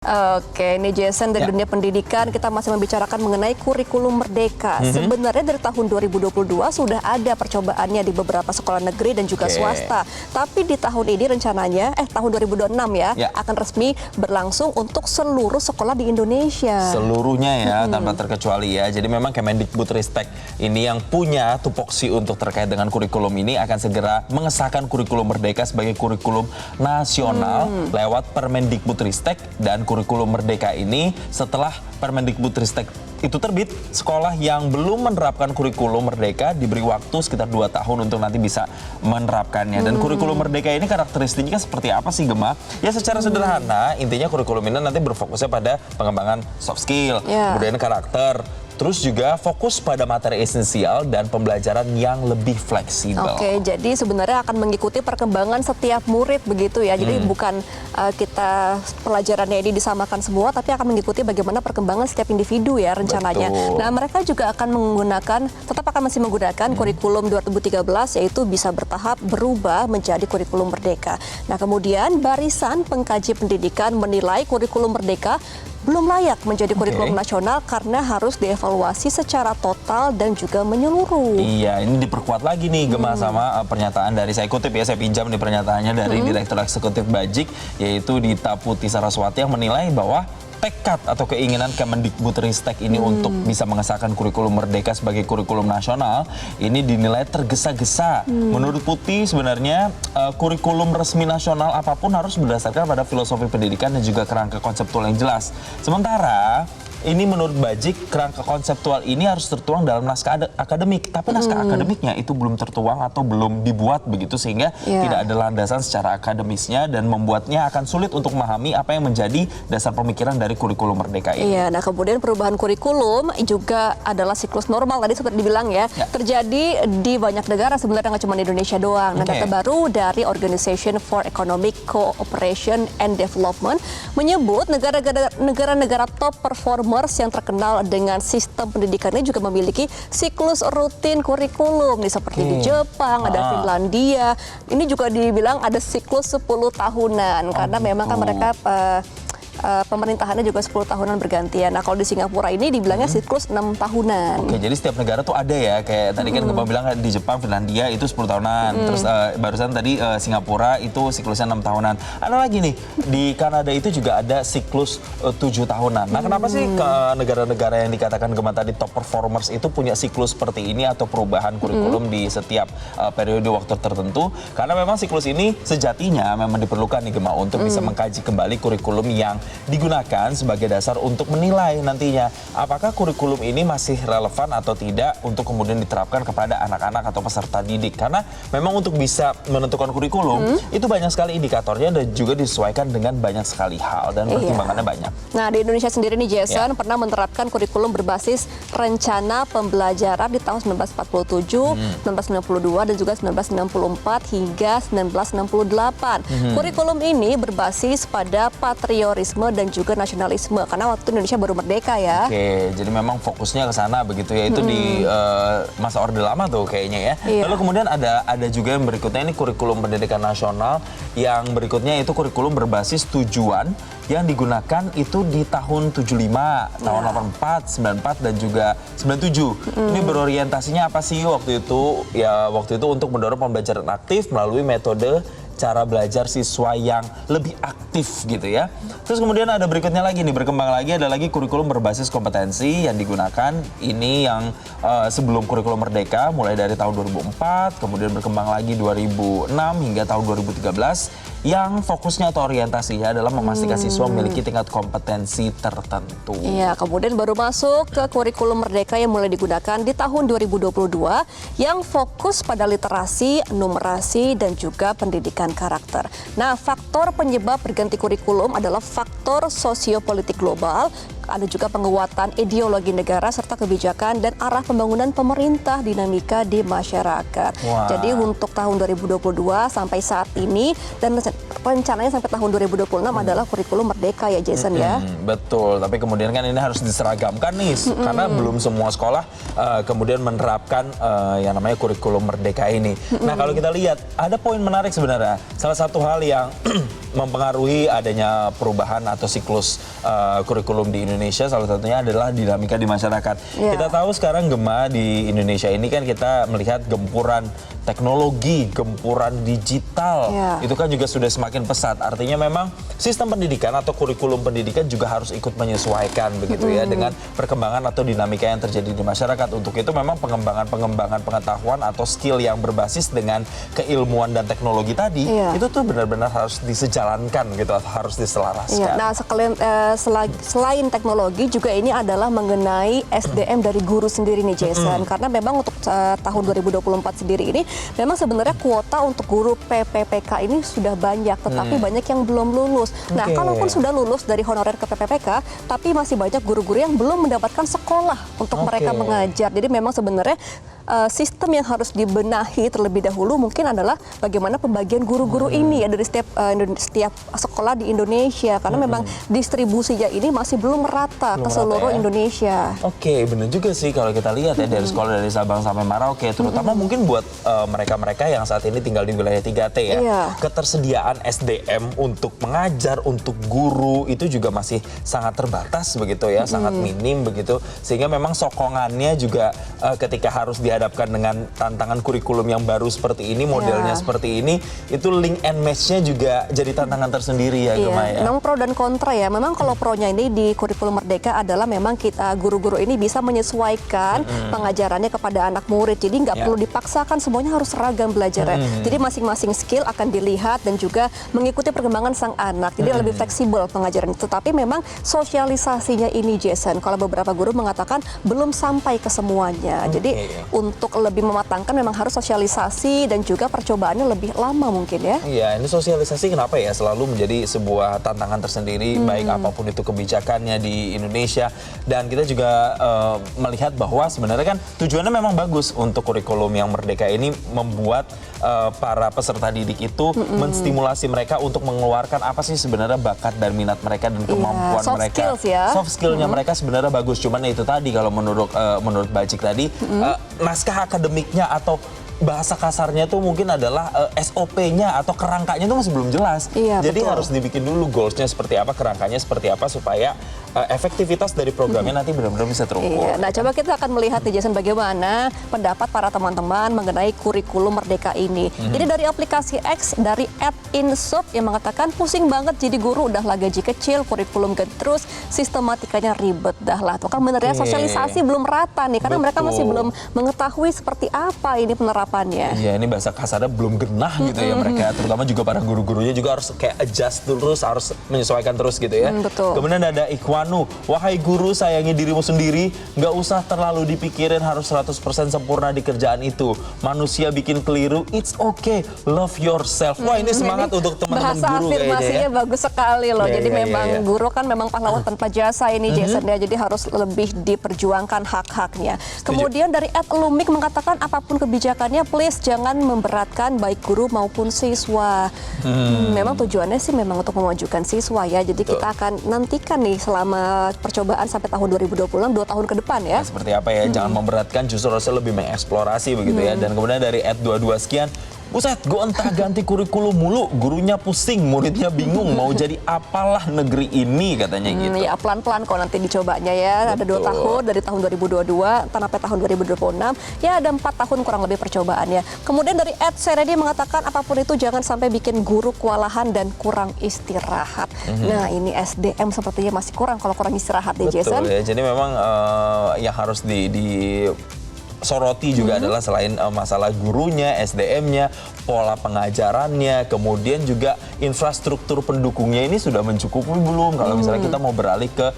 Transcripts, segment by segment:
Oke, ini Jason dari dunia pendidikan, kita masih membicarakan mengenai kurikulum merdeka. Sebenarnya dari tahun 2022 sudah ada percobaannya di beberapa sekolah negeri dan juga swasta. Tapi di tahun ini rencananya, tahun 2026 akan resmi berlangsung untuk seluruh sekolah di Indonesia. Seluruhnya ya, tanpa terkecuali ya. Jadi memang Kemendikbudristek ini yang punya tupoksi untuk terkait dengan kurikulum ini akan segera mengesahkan kurikulum merdeka sebagai kurikulum nasional lewat Permendikbudristek. Dan kurikulum merdeka ini setelah Permendikbudristek itu terbit, sekolah yang belum menerapkan kurikulum merdeka diberi waktu sekitar 2 tahun untuk nanti bisa menerapkannya. Dan kurikulum merdeka ini karakteristiknya seperti apa sih, Gemma? Ya secara sederhana, intinya kurikulum ini nanti berfokusnya pada pengembangan soft skill, kemudian karakter, terus juga fokus pada materi esensial dan pembelajaran yang lebih fleksibel. Oke, jadi sebenarnya akan mengikuti perkembangan setiap murid begitu ya. Jadi bukan kita pelajarannya ini disamakan semua, tapi akan mengikuti bagaimana perkembangan setiap individu ya rencananya. Betul. Nah, mereka juga akan tetap akan masih menggunakan kurikulum 2013, yaitu bisa bertahap berubah menjadi kurikulum merdeka. Nah, kemudian barisan pengkaji pendidikan menilai kurikulum merdeka belum layak menjadi kurikulum nasional karena harus dievaluasi secara total dan juga menyeluruh. Iya, ini diperkuat lagi nih Gemma sama pernyataan dari, saya kutip ya, saya pinjam nih pernyataannya dari Direktur Eksekutif Bajik, yaitu Dita Putih Saraswati, yang menilai bahwa tekad atau keinginan Kemendikbudristek ini untuk bisa mengesahkan kurikulum merdeka sebagai kurikulum nasional ini dinilai tergesa-gesa. Menurut Putih sebenarnya kurikulum resmi nasional apapun harus berdasarkan pada filosofi pendidikan dan juga kerangka konseptual yang jelas. Sementara ini menurut Bajik, kerangka konseptual ini harus tertuang dalam naskah akademik. Tapi naskah akademiknya itu belum tertuang atau belum dibuat begitu, sehingga tidak ada landasan secara akademisnya dan membuatnya akan sulit untuk memahami apa yang menjadi dasar pemikiran dari kurikulum merdeka ini. Iya, nah kemudian perubahan kurikulum juga adalah siklus normal tadi seperti dibilang ya. Terjadi di banyak negara sebenarnya, nggak cuma di Indonesia doang. Nah, data baru dari Organization for Economic Cooperation and Development menyebut negara-negara top performers yang terkenal dengan sistem pendidikannya juga memiliki siklus rutin kurikulum nih, seperti di Jepang, ada Finlandia. Ini juga dibilang ada siklus 10 tahunan karena memang kan mereka pemerintahannya juga 10 tahunan bergantian. Nah, kalau di Singapura ini dibilangnya siklus 6 tahunan. Oke, jadi setiap negara tuh ada ya, kayak tadi kan Gemma bilang di Jepang, Finlandia itu 10 tahunan. Terus barusan tadi Singapura itu siklusnya 6 tahunan. Ada lagi nih, di Kanada itu juga ada siklus 7 tahunan. Nah, kenapa sih negara-negara yang dikatakan Gemma tadi top performers itu punya siklus seperti ini atau perubahan kurikulum di setiap periode waktu tertentu? Karena memang siklus ini sejatinya memang diperlukan nih Gemma untuk bisa mengkaji kembali kurikulum yang digunakan sebagai dasar untuk menilai nantinya apakah kurikulum ini masih relevan atau tidak untuk kemudian diterapkan kepada anak-anak atau peserta didik. Karena memang untuk bisa menentukan kurikulum itu banyak sekali indikatornya dan juga disesuaikan dengan banyak sekali hal dan pertimbangannya banyak. Nah, di Indonesia sendiri nih Jason pernah menerapkan kurikulum berbasis rencana pembelajaran di tahun 1947, 1992 dan juga 1994 hingga 1968. Kurikulum ini berbasis pada patriotisme dan juga nasionalisme karena waktu Indonesia baru merdeka ya. Oke, jadi memang fokusnya ke sana begitu ya, itu di masa Orde Lama tuh kayaknya ya. Lalu kemudian ada juga yang berikutnya, ini kurikulum pendidikan nasional, yang berikutnya itu kurikulum berbasis tujuan yang digunakan itu di tahun 75, tahun 84, 94 dan juga 97. Ini berorientasinya apa sih waktu itu? Ya waktu itu untuk mendorong pembelajaran aktif melalui metode cara belajar siswa yang lebih aktif gitu ya. Terus kemudian ada berikutnya lagi nih, berkembang lagi, ada lagi kurikulum berbasis kompetensi yang digunakan. Ini yang sebelum kurikulum merdeka, mulai dari tahun 2004, kemudian berkembang lagi 2006 hingga tahun 2013, yang fokusnya atau orientasinya adalah memastikan siswa memiliki tingkat kompetensi tertentu. Iya, kemudian baru masuk ke kurikulum merdeka yang mulai digunakan di tahun 2022 yang fokus pada literasi, numerasi, dan juga pendidikan karakter. Nah, faktor penyebab berganti kurikulum adalah faktor sosiopolitik global, ada juga penguatan ideologi negara serta kebijakan dan arah pembangunan pemerintah, dinamika di masyarakat. Jadi untuk tahun 2022 sampai saat ini dan rencananya sampai tahun 2026 adalah kurikulum merdeka ya Jason ya. Betul, tapi kemudian kan ini harus diseragamkan nih, karena belum semua sekolah kemudian menerapkan yang namanya kurikulum merdeka ini. Nah kalau kita lihat, ada poin menarik sebenarnya. Salah satu hal yang mempengaruhi adanya perubahan atau siklus kurikulum di Indonesia, salah satunya adalah dinamika di masyarakat. Kita tahu sekarang Gema di Indonesia ini kan kita melihat gempuran teknologi, gempuran digital, itu kan juga sudah semakin pesat. Artinya memang sistem pendidikan atau kurikulum pendidikan juga harus ikut menyesuaikan begitu ya dengan perkembangan atau dinamika yang terjadi di masyarakat. Untuk itu memang pengembangan pengetahuan atau skill yang berbasis dengan keilmuan dan teknologi tadi itu tuh benar-benar harus disejalankan gitu atau harus diselaraskan. Nah selain teknologi juga ini adalah mengenai SDM dari guru sendiri nih Jason. Karena memang untuk tahun 2024 sendiri ini memang sebenarnya kuota untuk guru PPPK ini sudah banyak, tetapi banyak yang belum lulus. Nah, kalaupun sudah lulus dari honorer ke PPPK, tapi masih banyak guru-guru yang belum mendapatkan sekolah untuk mereka mengajar. Jadi memang sebenarnya sistem yang harus dibenahi terlebih dahulu mungkin adalah bagaimana pembagian guru-guru ini ya dari setiap sekolah di Indonesia, karena memang distribusinya ini masih belum merata ke seluruh Indonesia. Oke, benar juga sih kalau kita lihat ya dari sekolah dari Sabang sampai Merauke, terutama mungkin buat mereka-mereka yang saat ini tinggal di wilayah 3T ya. Ketersediaan SDM untuk mengajar, untuk guru itu juga masih sangat terbatas begitu ya, sangat minim begitu. Sehingga memang sokongannya juga ketika harus dihadapkan dengan tantangan kurikulum yang baru seperti ini, modelnya seperti ini, itu link and match-nya juga jadi tantangan tersendiri ya Gema ya. Memang pro dan kontra ya. Memang kalau pro-nya ini di kurikulum merdeka adalah memang kita guru-guru ini bisa menyesuaikan pengajarannya kepada anak murid. Jadi nggak perlu dipaksakan, semuanya harus seragam belajarnya. Jadi masing-masing skill akan dilihat dan juga mengikuti perkembangan sang anak. Jadi lebih fleksibel pengajaran itu. Tapi memang sosialisasinya ini Jason, kalau beberapa guru mengatakan belum sampai ke semuanya. Jadi untuk lebih mematangkan memang harus sosialisasi dan juga percobaannya lebih lama mungkin ya. Iya, ini sosialisasi kenapa ya selalu menjadi sebuah tantangan tersendiri, baik apapun itu kebijakannya di Indonesia. Dan kita juga melihat bahwa sebenarnya kan tujuannya memang bagus untuk kurikulum yang merdeka ini membuat para peserta didik itu menstimulasi mereka untuk mengeluarkan apa sih sebenarnya bakat dan minat mereka dan kemampuan soft mereka. Skills ya. Soft skillnya mereka sebenarnya bagus, cuman itu tadi kalau menurut Bajik tadi naskah akademiknya atau bahasa kasarnya tuh mungkin adalah SOP-nya atau kerangkanya itu masih belum jelas. Jadi harus dibikin dulu goals-nya seperti apa, kerangkanya seperti apa supaya efektivitas dari programnya nanti benar-benar bisa terukur. Nah, coba kita akan melihat nih Jason bagaimana pendapat para teman-teman mengenai kurikulum merdeka ini. Jadi dari aplikasi X, dari @insub yang mengatakan pusing banget jadi guru, udahlah gaji kecil, kurikulum terus, sistematikanya ribet dah lah. Tuh kan benernya sosialisasi belum rata nih, karena mereka masih belum mengetahui seperti apa ini penerapannya. Iya, ini bahasa kasarnya belum genah gitu ya mereka, terutama juga para guru-gurunya juga harus kayak adjust terus, harus menyesuaikan terus gitu ya. Kemudian ada Ikhwanu, wahai guru sayangi dirimu sendiri, nggak usah terlalu dipikirin harus 100% sempurna di kerjaan itu. Manusia bikin keliru, it's okay, love yourself. Wah ini semangat untuk teman-teman guru kayaknya ya. Bahasa afirmasinya bagus sekali loh. Jadi memang guru kan memang pahlawan tanpa jasa ini Jason ya. Jadi harus lebih diperjuangkan hak-haknya. Kemudian dari @lumik mengatakan apapun kebijakannya please jangan memberatkan baik guru maupun siswa. Memang tujuannya sih memang untuk memajukan siswa ya. Jadi kita akan nantikan nih selama percobaan sampai tahun 2026, 2 tahun ke depan ya. Nah, seperti apa ya, jangan memberatkan, justru harusnya lebih mengeksplorasi begitu ya. Dan kemudian dari @22 sekian, buset, gue entah ganti kurikulum mulu, gurunya pusing, muridnya bingung, mau jadi apalah negeri ini katanya gitu. Ya pelan-pelan kok nanti dicobanya ya. Ada 2 tahun dari tahun 2022 sampai tahun 2026. Ya ada 4 tahun kurang lebih percobaannya. Kemudian dari @seredi mengatakan apapun itu jangan sampai bikin guru kewalahan dan kurang istirahat. Nah ini SDM sepertinya masih kurang kalau kurang istirahat ya Jason. Betul ya, jadi memang yang harus soroti juga adalah selain masalah gurunya, SDM-nya, pola pengajarannya, kemudian juga infrastruktur pendukungnya ini sudah mencukupi belum kalau misalnya kita mau beralih ke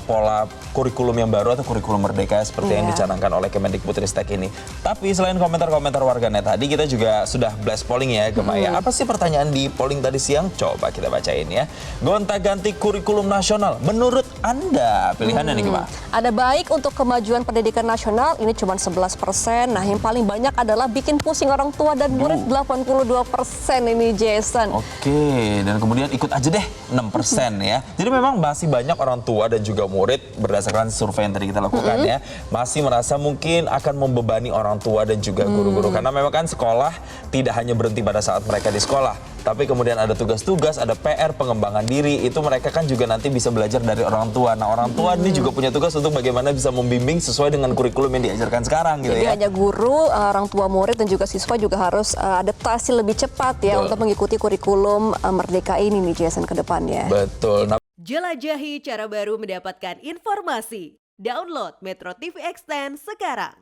pola kurikulum yang baru atau kurikulum merdeka seperti yang dicanangkan oleh Kemendikbudristek ini. Tapi selain komentar-komentar warganet tadi, kita juga sudah blast polling ya Gema ya. Apa sih pertanyaan di polling tadi siang? Coba kita bacain ya. Gonta-ganti kurikulum nasional, menurut Anda pilihannya nih Gema? Ada baik untuk kemajuan pendidikan nasional, ini cuma 11%. Nah, yang paling banyak adalah bikin pusing orang tua dan murid 82% ini, Jason. Oke, dan kemudian ikut aja deh 6% ya. Jadi memang masih banyak orang tua dan juga murid berdasarkan survei yang tadi kita lakukan ya, masih merasa mungkin akan membebani orang tua dan juga guru-guru. Karena memang kan sekolah tidak hanya berhenti pada saat mereka di sekolah, tapi kemudian ada tugas-tugas, ada PR, pengembangan diri, itu mereka kan juga nanti bisa belajar dari orang tua. Nah, orang tua ini juga punya tugas untuk bagaimana bisa membimbing sesuai dengan kurikulum yang diajarkan sekarang gitu Jadi ya. hanya guru, orang tua murid dan juga siswa juga harus adaptasi lebih cepat ya untuk mengikuti kurikulum Merdeka ini nih, Jason, ke depannya. Betul. Nah, Jelajahi cara baru mendapatkan informasi. Download Metro TV Extend sekarang.